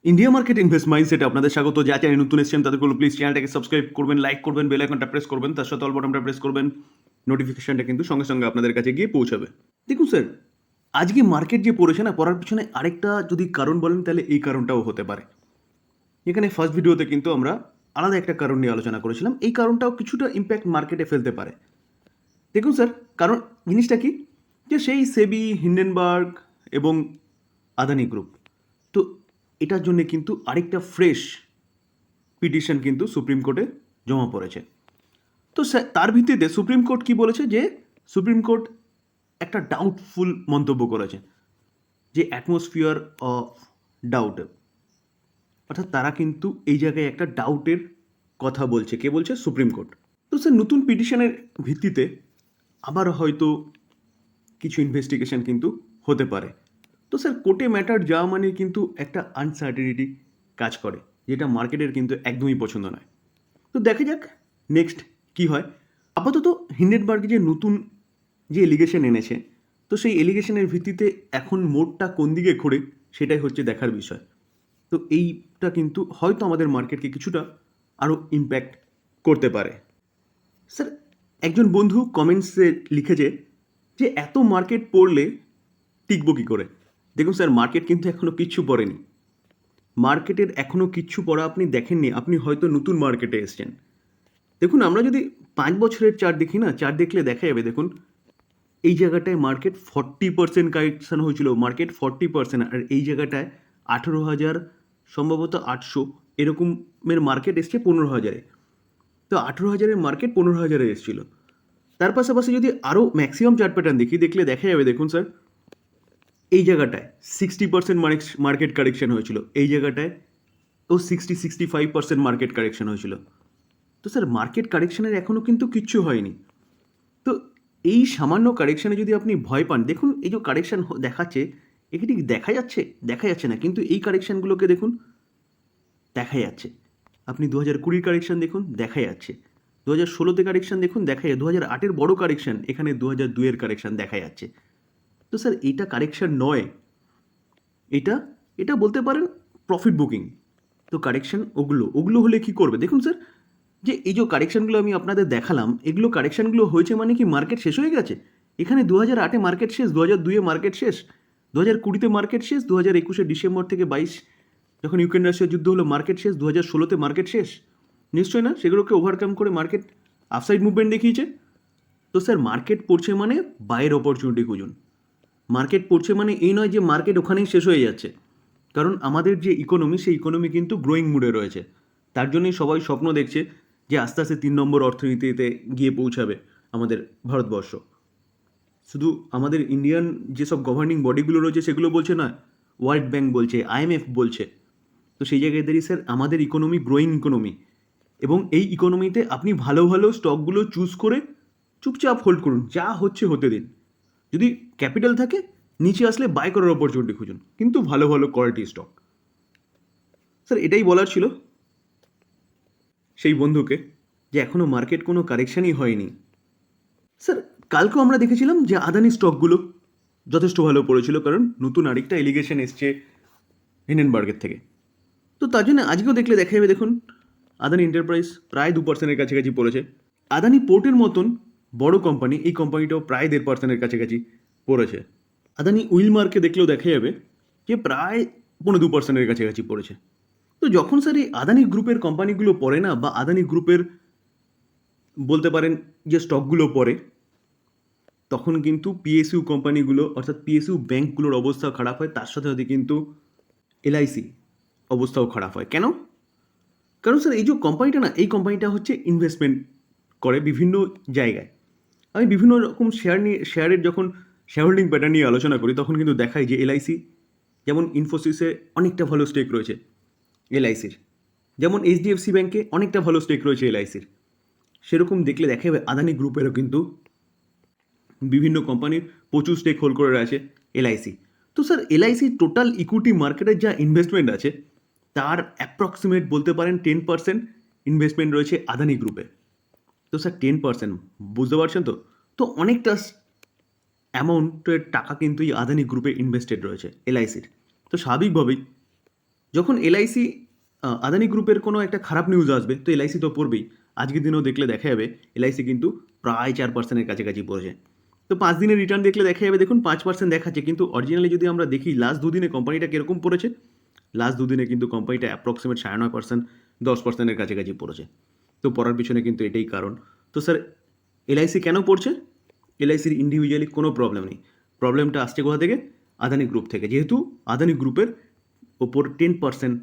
India market invest মাইন্ডসেটে আপনাদের স্বাগত। যা চ্যানেল নতুন এসেছেন তাদেরগুলো প্লিজ চ্যানেলটাকে সাবস্ক্রাইব করবেন, লাইক করবেন, বেল আইকনটা প্রেস করবেন, তার সাথে অল বাটনটা প্রেস করবেন। নোটিফিকেশনটা কিন্তু সঙ্গে সঙ্গে আপনাদের কাছে গিয়ে পৌঁছাবে। দেখুন স্যার, আজকে মার্কেট যে পড়েছে না, পড়ার পিছনে আরেকটা যদি কারণ বলেন তাহলে এই কারণটাও হতে পারে। এখানে ফার্স্ট ভিডিওতে কিন্তু আমরা আলাদা একটা কারণ নিয়ে আলোচনা করেছিলাম, এই কারণটাও কিছুটা ইম্প্যাক্ট মার্কেটে ফেলতে পারে। দেখুন স্যার, কারণ জিনিসটা কি, যে সেই সেবি, হিন্ডেনবার্গ এবং আদানি গ্রুপ, তো এটার জন্য কিন্তু আরেকটা ফ্রেশ পিটিশন কিন্তু সুপ্রিম কোর্টে জমা পড়েছে। তো তার ভিত্তিতে সুপ্রিম কোর্ট কি বলেছে, যে সুপ্রিম কোর্ট একটা ডাউটফুল মন্তব্য করেছে, যে অ্যাটমসফিয়ার অফ ডাউট, অর্থাৎ তারা কিন্তু এই জায়গায় একটা ডাউটের কথা বলছে। কে বলছে? Supreme court. তো স্যার, নতুন পিটিশনের ভিত্তিতে আবার হয়তো কিছু ইনভেস্টিগেশন কিন্তু হতে পারে। তো স্যার, কোর্টে ম্যাটার যাওয়া মানে কিন্তু একটা আনসার্টেনিটি কাজ করে, যেটা মার্কেটের কিন্তু একদমই পছন্দ নয়। তো দেখা যাক নেক্সট কি হয়। আপাতত হিন্ডেনবার্গ যে নতুন যে এলিগেশন এনেছে, তো সেই এলিগেশনের ভিত্তিতে এখন মোড়টা কোন দিকে ঘোরে সেটাই হচ্ছে দেখার বিষয়। তো এইটা কিন্তু হয়তো আমাদের মার্কেটকে কিছুটা আরও ইম্প্যাক্ট করতে পারে। স্যার, একজন বন্ধু কমেন্টসে লিখেছে যে এত মার্কেট পড়লে টিকবো কী করে। দেখুন স্যার, মার্কেট কিন্তু এখনও কিচ্ছু পড়েনি। মার্কেটের এখনও কিচ্ছু পড়া আপনি দেখেননি, আপনি হয়তো নতুন মার্কেটে এসছেন। দেখুন, আমরা যদি 5 বছরের চার্ট দেখি না, চার্ট দেখলে দেখা যাবে, দেখুন এই জায়গাটায় মার্কেট 40% কারেকশান হয়েছিল, মার্কেট 40%, আর এই জায়গাটায় 18,000 সম্ভবত 800 এরকমের মার্কেট এসছে 15,000-এ। তো 18,000-এর মার্কেট 15,000-এ এসেছিল। তার পাশাপাশি যদি আরও ম্যাক্সিমাম চার্ট প্যাটার্ন দেখি, দেখলে দেখা যাবে, দেখুন স্যার এই জায়গাটায় 60% মার্কেট কারেকশন হয়েছিল, এই জায়গাটায় 65% মার্কেট কারেকশন হয়েছিল। তো স্যার, মার্কেট কারেকশনের এখনও কিন্তু কিচ্ছু হয়নি। তো এই সামান্য কারেকশানে যদি আপনি ভয় পান, দেখুন এই যে কারেকশান দেখাচ্ছে, একে ঠিক দেখা যাচ্ছে? দেখা যাচ্ছে না, কিন্তু এই কারেকশানগুলোকে দেখুন দেখা যাচ্ছে। আপনি 2020 কারেকশান দেখুন, দেখা যাচ্ছে। 2016তে কারেকশান দেখুন, দেখা যায়। 2008-এর বড় কারেকশান, এখানে 2002-এর কারেকশান দেখা যাচ্ছে। তো স্যার, এইটা কারেকশান নয়, এটা এটা বলতে পারেন প্রফিট বুকিং। তো কারেকশান ওগুলো হলে কি করবে? দেখুন স্যার, যে এই যে কারেকশানগুলো আমি আপনাদের দেখালাম, এগুলো কারেকশানগুলো হয়েছে মানে কি মার্কেট শেষ হয়ে গেছে? এখানে 2008-এ মার্কেট শেষ, 2002-এ মার্কেট শেষ, 2020-তে মার্কেট শেষ, 2021-এর ডিসেম্বর থেকে 22 যখন ইউক্রেন রাশিয়ার যুদ্ধ হলো মার্কেট শেষ, 2016-তে মার্কেট শেষ? নিশ্চয়ই না। সেগুলোকে ওভারকাম করে মার্কেট আপসাইড মুভমেন্ট দেখিয়েছে। তো স্যার, মার্কেট পড়ছে মানে বাইয়ের অপরচুনিটি খুঁজুন। মার্কেট পড়ছে মানে এই নয় যে মার্কেট ওখানেই শেষ হয়ে যাচ্ছে, কারণ আমাদের যে ইকোনমি, সেই ইকোনমি কিন্তু গ্রোয়িং মুডে রয়েছে। তার জন্যই সবাই স্বপ্ন দেখছে যে আস্তে আস্তে 3 নম্বর অর্থনীতিতে গিয়ে পৌঁছাবে আমাদের ভারতবর্ষ। শুধু আমাদের ইন্ডিয়ান যেসব গভর্নিং বডিগুলো রয়েছে সেগুলো বলছে না, ওয়ার্ল্ড ব্যাংক বলছে, IMF বলছে। তো সেই জায়গায় দাঁড়িয়ে স্যার, আমাদের ইকোনমি গ্রোয়িং ইকোনমি, এবং এই ইকোনমিতে আপনি ভালো ভালো স্টকগুলো চুজ করে চুপচাপ হোল্ড করুন, যা হচ্ছে হতে দিন। যদি ক্যাপিটাল থাকে, নিচে আসলে বাই করার অপরচুনিটি খুঁজুন, কিন্তু ভালো ভালো কোয়ালিটি স্টক। স্যার, এটাই বলার ছিল সেই বন্ধুকে, যে এখনও মার্কেট কোনো কারেকশানই হয়নি। স্যার, কালকেও আমরা দেখেছিলাম যে আদানি স্টকগুলো যথেষ্ট ভালো পড়েছিল, কারণ নতুন আরেকটা এলিগেশন এসছে হিন্ডেনবার্গের থেকে। তো তার জন্য আজকেও দেখলে দেখা যাবে, দেখুন আদানি এন্টারপ্রাইজ প্রায় 2%-এর কাছাকাছি পড়েছে। আদানি পোর্টের মতন বড় কোম্পানি, এই কোম্পানিটাও প্রায় 1.5%-এর কাছাকাছি পড়েছে। আদানি উইলমার্কে দেখলেও দেখা যাবে যে প্রায় 2.5%-এর কাছাকাছি পড়েছে। তো যখন স্যার এই আদানি গ্রুপের কোম্পানিগুলো পড়ে না, বা আদানি গ্রুপের বলতে পারেন যে স্টকগুলো পড়ে, তখন কিন্তু পিএসইউ কোম্পানিগুলো, অর্থাৎ পিএসইউ ব্যাঙ্কগুলোর অবস্থা খারাপ হয়, তার সাথে সাথে কিন্তু এলআইসি অবস্থাও খারাপ হয়। কেন? কারণ স্যার, এই যে কোম্পানিটা না, এই কোম্পানিটা হচ্ছে ইনভেস্টমেন্ট করে বিভিন্ন জায়গায়। আমি বিভিন্ন রকম শেয়ারের যখন শেয়ার হোল্ডিং প্যাটার্ন নিয়ে আলোচনা করি, তখন কিন্তু দেখাই যে এলআইসি, যেমন ইনফোসিসে অনেকটা ভালো স্টেক রয়েছে এলআইসির, যেমন এইচডিএফসি ব্যাঙ্কে অনেকটা ভালো স্টেক রয়েছে এলআইসির। সেরকম দেখলে দেখা যাবে আদানি গ্রুপেরও কিন্তু বিভিন্ন কোম্পানির প্রচুর স্টেক হোল্ড করে রয়েছে এলআইসি। তো স্যার, এলআইসি টোটাল ইকুইটি মার্কেটের যা ইনভেস্টমেন্ট আছে, তার অ্যাপ্রক্সিমেট বলতে পারেন 10% ইনভেস্টমেন্ট রয়েছে আদানি গ্রুপে। তো স্যার, 10% বুঝতে পারছেন তো? তো অনেকটা অ্যামাউন্টের টাকা কিন্তু এই আদানি গ্রুপে ইনভেস্টেড রয়েছে এলআইসির। তো স্বাভাবিকভাবেই যখন এলআইসি আদানি গ্রুপের কোনো একটা খারাপ নিউজ আসবে তো এলআইসি তো পড়বেই। আজকের দিনেও দেখলে দেখা যাবে এলআইসি কিন্তু প্রায় 4%-এর কাছাকাছি পড়েছে। তো 5 দিনের রিটার্ন দেখলে দেখা যাবে দেখুন 5% দেখাচ্ছে, কিন্তু অরিজিনালি যদি আমরা দেখি লাস্ট দুদিনে কোম্পানিটা কীরকম পড়েছে, লাস্ট দুদিনে কিন্তু কোম্পানিটা অ্যাপ্রক্সিমেট 9.5%, 10%-এর কাছাকাছি পড়েছে। তো পড়ার পিছনে কিন্তু এটাই কারণ। তো স্যার এলআইসি কেন পড়ছে? এলআইসির ইন্ডিভিজুয়ালি কোনো প্রবলেম নেই, প্রবলেমটা আসছে কোথা থেকে? আদানি গ্রুপ থেকে। যেহেতু আদানি গ্রুপের ওপর 10%,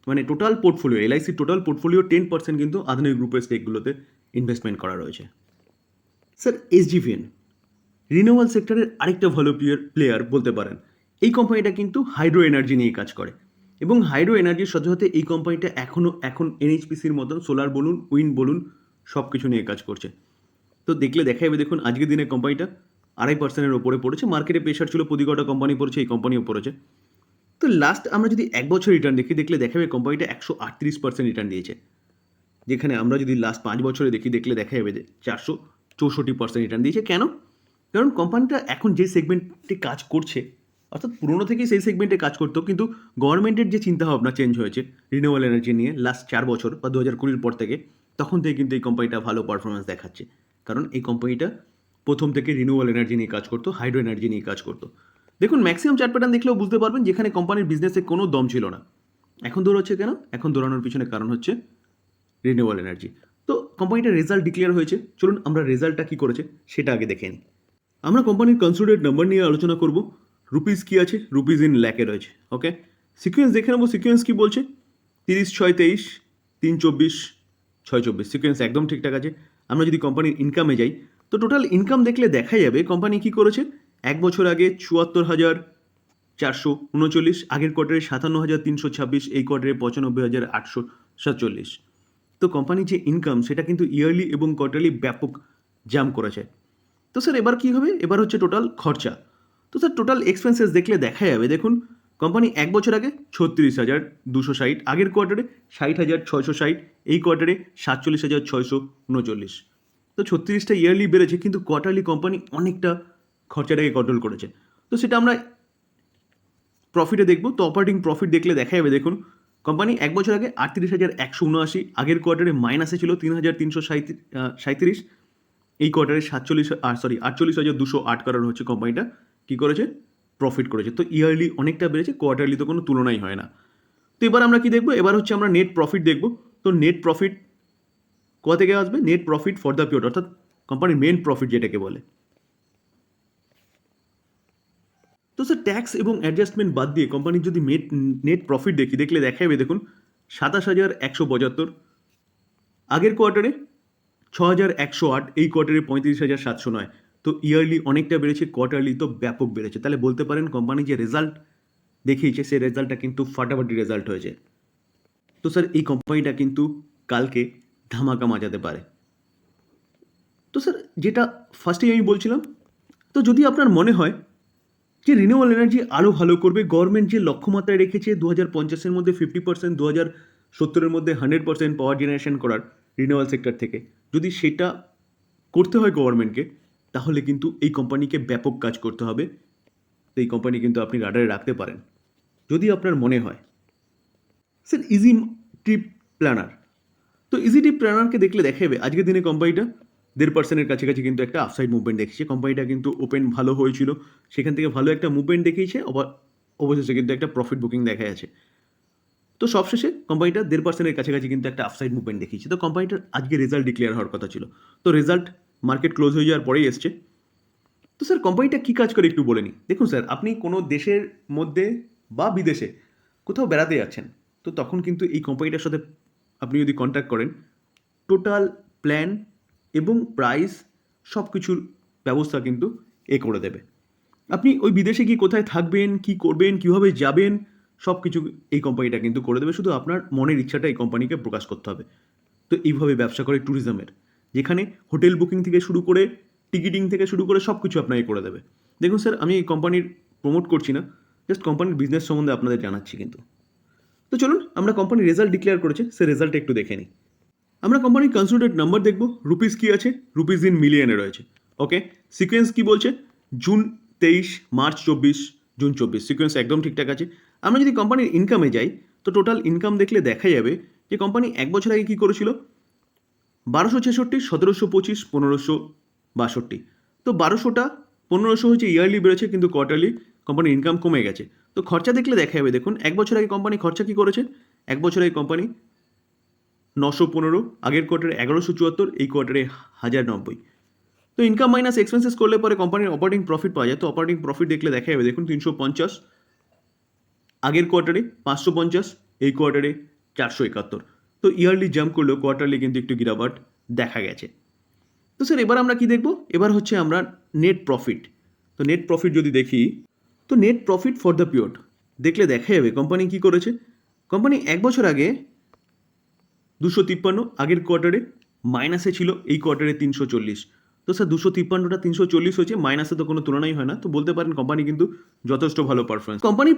মানে টোটাল পোর্টফোলিও, এলআইসির টোটাল পোর্টফোলিও 10% কিন্তু আদানি গ্রুপের স্টেকগুলোতে ইনভেস্টমেন্ট করা রয়েছে। স্যার এসজিভিএন রিনিউয়াল সেক্টরের আরেকটা ভালো প্লেয়ার বলতে পারেন। এই কোম্পানিটা কিন্তু হাইড্রো এনার্জি নিয়ে কাজ করে এবং হাইড্রো এনার্জির সাথে সাথে এই কোম্পানিটা এখন এনএইচপিসির মতন সোলার বলুন, উইন্ড বলুন, সব কিছু নিয়ে কাজ করছে। তো দেখলে দেখা যাবে দেখুন আজকের দিনে কোম্পানিটা 2.5%-এর ওপরে পড়েছে। মার্কেটে প্রেশার ছিল, প্রতি কটা কোম্পানি পড়েছে, এই কোম্পানিও পড়েছে। তো লাস্ট আমরা যদি 1 বছর রিটার্ন দেখি, দেখলে দেখা যাবে কোম্পানিটা 138% রিটার্ন দিয়েছে। যেখানে আমরা যদি লাস্ট 5 বছরে দেখি, দেখলে দেখা যাবে যে 464% রিটার্ন দিয়েছে। কেন? কারণ কোম্পানিটা এখন যে সেগমেন্টে কাজ করছে, অর্থাৎ পুরোনো থেকেই সেই সেগমেন্টে কাজ করতো, কিন্তু গভর্নমেন্টের যে চিন্তাভাবনা চেঞ্জ হয়েছে রিনিউয়েবল এনার্জি নিয়ে লাস্ট 4 বছর বা 2020-এর পর থেকে, তখন থেকে কিন্তু এই কোম্পানিটা ভালো পারফরমেন্স দেখাচ্ছে। কারণ এই কোম্পানিটা প্রথম থেকে রিনিউয়েবল এনার্জি নিয়ে কাজ করতো, হাইড্রো এনার্জি নিয়ে কাজ করতো। দেখুন ম্যাক্সিমাম চার্ট প্যাটার্ন দেখলেও বুঝতে পারবেন যেখানে কোম্পানির বিজনেসে কোনো দম ছিল না, এখন দৌড়াচ্ছে কেন? এখন দৌড়ানোর পিছনে কারণ হচ্ছে রিনিউয়েবল এনার্জি। তো কোম্পানিটার রেজাল্ট ডিক্লেয়ার হয়েছে, চলুন আমরা রেজাল্টটা কী করেছে সেটা আগে দেখে নিই। আমরা কোম্পানির কনসোলিডেটেড নাম্বার নিয়ে আলোচনা করব। রুপিস কী আছে? রুপিস ইন ল্যাকে রয়েছে। ওকে, সিকোয়েন্স দেখে নেবো। সিকোয়েন্স কী বলছে? 30/6/23, 3/24, 6/24, সিকোয়েন্স একদম ঠিকঠাক আছে। আমরা যদি কোম্পানির ইনকামে যাই, তো টোটাল ইনকাম দেখলে দেখা যাবে কোম্পানি কী করেছে। 1 বছর আগে 74,439, আগের কোয়ার্টারে 57,326, এই কোয়ার্টারে 95,847। তো কোম্পানির যে ইনকাম সেটা কিন্তু ইয়ারলি এবং কোয়ার্টারলি ব্যাপক জাম্প করেছে। তো স্যার এবার কী হবে? এবার হচ্ছে টোটাল খরচা। তো স্যার টোটাল এক্সপেন্সেস দেখলে দেখা যাবে দেখুন কোম্পানি 1 বছর আগে 36,260, আগের কোয়ার্টারে 60,660, এই কোয়ার্টারে 47,639। তো 36টা ইয়ারলি বেড়েছে, কিন্তু কোয়ার্টারলি কোম্পানি অনেকটা খরচাটাকে কন্ট্রোল করেছে। তো সেটা আমরা প্রফিটে দেখব। তো অপারেটিং প্রফিট দেখলে দেখা যাবে দেখুন কোম্পানি 1 বছর আগে 38,179, আগের কোয়ার্টারে মাইনাসে ছিল 3,337, এই কোয়ার্টারে 48,208 করার হচ্ছে কোম্পানিটা কী করেছে? প্রফিট করেছে। তো ইয়ারলি অনেকটা বেড়েছে, কোয়ার্টারলি তো কোনো তুলনাই হয় না। তো এবার আমরা কি দেখব? এবার হচ্ছে আমরা নেট প্রফিট দেখব। তো নেট প্রফিট কোথা থেকে আসবে? Net profit for the period, অর্থাৎ কোম্পানির মেন প্রফিট যেটাকে বলে। তো স্যার ট্যাক্স এবং অ্যাডজাস্টমেন্ট বাদ দিয়ে কোম্পানির যদি নেট প্রফিট দেখি, দেখলে দেখা যাবে দেখুন 27,175, আগের কোয়ার্টারে 6,108, এই কোয়ার্টারে 35,709। তো ইয়ারলি অনেকটা বেড়েছে, কোয়ার্টারলি তো ব্যাপক বেড়েছে। তাহলে বলতে পারেন কোম্পানি যে রেজাল্ট দেখিয়েছে সেই রেজাল্টটা কিন্তু ফাটাফাটি রেজাল্ট হয়েছে। তো স্যার এই কোম্পানিটা কিন্তু কালকে ধামাকা মাজাতে পারে। তো স্যার যেটা ফার্স্টেই আমি বলছিলাম, তো যদি আপনার মনে হয় যে রিনিউয়েবল এনার্জি আরও ভালো করবে, গভর্নমেন্ট যে লক্ষ্যমাত্রায় রেখেছে 2050-এর মধ্যে 50%, 2070-এর মধ্যে 100% পাওয়ার জেনারেশন করার রিনিউয়েবল সেক্টর থেকে, যদি সেটা করতে হয় গভর্নমেন্টকে, তাহলে কিন্তু এই কোম্পানিকে ব্যাপক কাজ করতে হবে। তো এই কোম্পানি কিন্তু আপনি রাডারে রাখতে পারেন যদি আপনার মনে হয়। স্যার ইজি ট্রিপ প্ল্যানার, তো ইজি ট্রিপ প্ল্যানারকে দেখলে দেখা যাবে আজকের দিনে কোম্পানিটা 1.5%-এর কাছাকাছি কিন্তু একটা আপসাইড মুভমেন্ট দেখিয়েছে। কোম্পানিটা কিন্তু ওপেন ভালো হয়েছিল, সেখান থেকে ভালো একটা মুভমেন্ট দেখিয়েছে, অবশেষে কিন্তু একটা প্রফিট বুকিং দেখা গেছে। তো সবশেষে কোম্পানিটা 1.5%-এর কাছাকাছি কিন্তু একটা আপসাইড মুভমেন্ট দেখিয়েছে। তো কোম্পানিটার আজকে রেজাল্ট ডিক্লেয়ার হওয়ার কথা ছিল, তো রেজাল্ট মার্কেট ক্লোজ হয়ে যাওয়ার পরেই এসছে। তো স্যার কোম্পানিটা কী কাজ করে একটু বলে নিই। দেখুন স্যার, আপনি কোনো দেশের মধ্যে বা বিদেশে কোথাও বেড়াতে যাচ্ছেন, তো তখন কিন্তু এই কোম্পানিটার সাথে আপনি যদি কন্ট্যাক্ট করেন, টোটাল প্ল্যান এবং প্রাইস সব কিছুর ব্যবস্থা কিন্তু করে দেবে। আপনি ওই বিদেশে গিয়ে কোথায় থাকবেন, কি করবেন, কীভাবে যাবেন, সব কিছু এই কোম্পানিটা কিন্তু করে দেবে। শুধু আপনার মনের ইচ্ছাটা এই কোম্পানিকে প্রকাশ করতে হবে। তো এইভাবে ব্যবসা করে ট্যুরিজমের, যেখানে হোটেল বুকিং থেকে শুরু করে টিকিটিং থেকে শুরু করে সব কিছু আপনাকে করে দেবে। দেখুন স্যার, আমি এই কোম্পানির প্রমোট করছি না, জাস্ট কোম্পানির বিজনেস সম্বন্ধে আপনাদের জানাচ্ছি কিন্তু। তো চলুন আমরা কোম্পানির রেজাল্ট ডিক্লেয়ার করেছে, সে রেজাল্টটা একটু দেখে নিই। আমরা কোম্পানির কনসোলিডেটেড নাম্বার দেখব। রুপিস কী আছে? রুপিস ইন মিলিয়নে রয়েছে। ওকে, সিকোয়েন্স কী বলছে? জুন 23, মার্চ 24, জুন 24, সিকোয়েন্স একদম ঠিকঠাক আছে। আমরা যদি কোম্পানির ইনকামে যাই, তো টোটাল ইনকাম দেখলে দেখা যাবে যে কোম্পানি এক বছর আগে কী করেছিল 1266, 1725, 1562। তো 1200টা 1500 হচ্ছে ইয়ারলি বেড়েছে, কিন্তু কোয়ার্টারলি কোম্পানির ইনকাম কমে গেছে। তো খরচা দেখলে দেখা যাবে, দেখুন এক বছর আগে কোম্পানি খরচা কী করেছে, এক বছর আগে কোম্পানি 915, আগের কোয়ার্টারে 1174, এই কোয়ার্টারে 1090। তো ইনকাম মাইনাস এক্সপেন্সেস করলে পরে কোম্পানির অপারেটিং প্রফিট পাওয়া যায়। তো অপারেটিং প্রফিট দেখলে দেখা যাবে, দেখুন 350, আগের কোয়ার্টারে 550, এই কোয়ার্টারে 471। তো ইয়ারলি জাম্প করলেও কোয়ার্টারলি কিন্তু একটু গিরাবাট দেখা গেছে। তো স্যার এবার আমরা কি দেখব, এবার হচ্ছে আমরা নেট প্রফিট। তো নেট প্রফিট যদি দেখি, তো net profit for the period দেখলে দেখা যাবে কোম্পানি কি করেছে। কোম্পানি এক বছর আগে 253, আগের কোয়ার্টারে মাইনাসে ছিল, এই কোয়ার্টারে 340। তো স্যার 253টা 340 হয়েছে, মাইনাসে তো কোনো তুলনাই হয় না। তো বলতে পারেন কোম্পানি কিন্তু যথেষ্ট ভালো পারফরমেন্স। কোম্পানির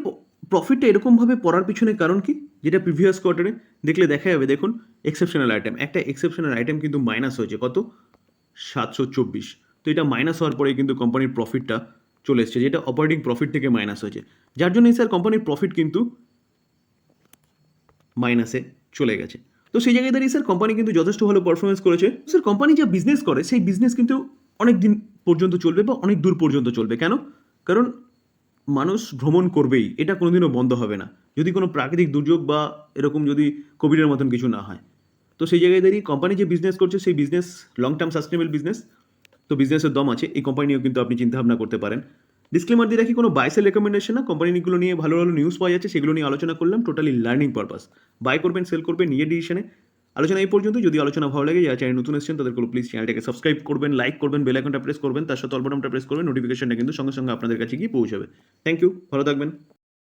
প্রফিটটা এরকমভাবে পড়ার পিছনে কারণ কি, যেটা প্রিভিয়াস কোয়ার্টারে দেখলে দেখা যাবে, দেখুন এক্সেপশনাল আইটেম, একটা এক্সেপশনাল আইটেম কিন্তু মাইনাস হয়েছে, কত 724। তো এটা মাইনাস হওয়ার পরে কিন্তু কোম্পানির প্রফিটটা চলে এসছে, যেটা অপারেটিং প্রফিট থেকে মাইনাস হয়েছে, যার জন্যই স্যার কোম্পানির প্রফিট কিন্তু মাইনাসে চলে গেছে। তো সেই জায়গায় দাঁড়িয়ে স্যার কোম্পানি কিন্তু যথেষ্ট ভালো পারফরমেন্স করেছে। স্যার কোম্পানি যা বিজনেস করে সেই বিজনেস কিন্তু অনেক দিন পর্যন্ত চলবে বা অনেক দূর পর্যন্ত চলবে। কেন? কারণ মানুষ ভ্রমণ করবেই, এটা কোনোদিনও বন্ধ হবে না, যদি কোনো প্রাকৃতিক দুর্যোগ বা এরকম যদি কোভিডের মতন কিছু না হয়। তো সেই জায়গায় দাঁড়িয়ে কোম্পানি যে বিজনেস করছে সেই business long term sustainable business. তো বিজনেসের দম আছে, এই কোম্পানি নিয়েও কিন্তু আপনি চিন্তাভাবনা করতে পারেন। ডিসক্লেমার দিয়ে রাখি, কোনো বাইসেল রেকমেন্ডেশন না, কোম্পানিগুলো নিয়ে ভালো ভালো নিউজ পাওয়া যাচ্ছে, সেগুলো নিয়ে আলোচনা করলাম, টোটালি লার্নিং পারপাস। বাই করবেন, সেল করবেন, নিজের ডিসিশনে। আলোচনা এই পর্যন্ত। যদি আলোচনা ভালো লাগে, যারা চ্যানেল নতুন এসেছেন তাদেরগুলো প্লিজ চ্যানেলটাকে সাবস্ক্রাইব করবেন, লাইক করবেন, বেল আইকনটা প্রেস করবেন, তার সাথে অল বাটনটা প্রেস করবেন, নোটিফিকেশনটা কিন্তু সঙ্গে সঙ্গে আপনাদের কাছে গিয়ে পৌঁছাবে। থ্যাংক ইউ, ভালো থাকবেন।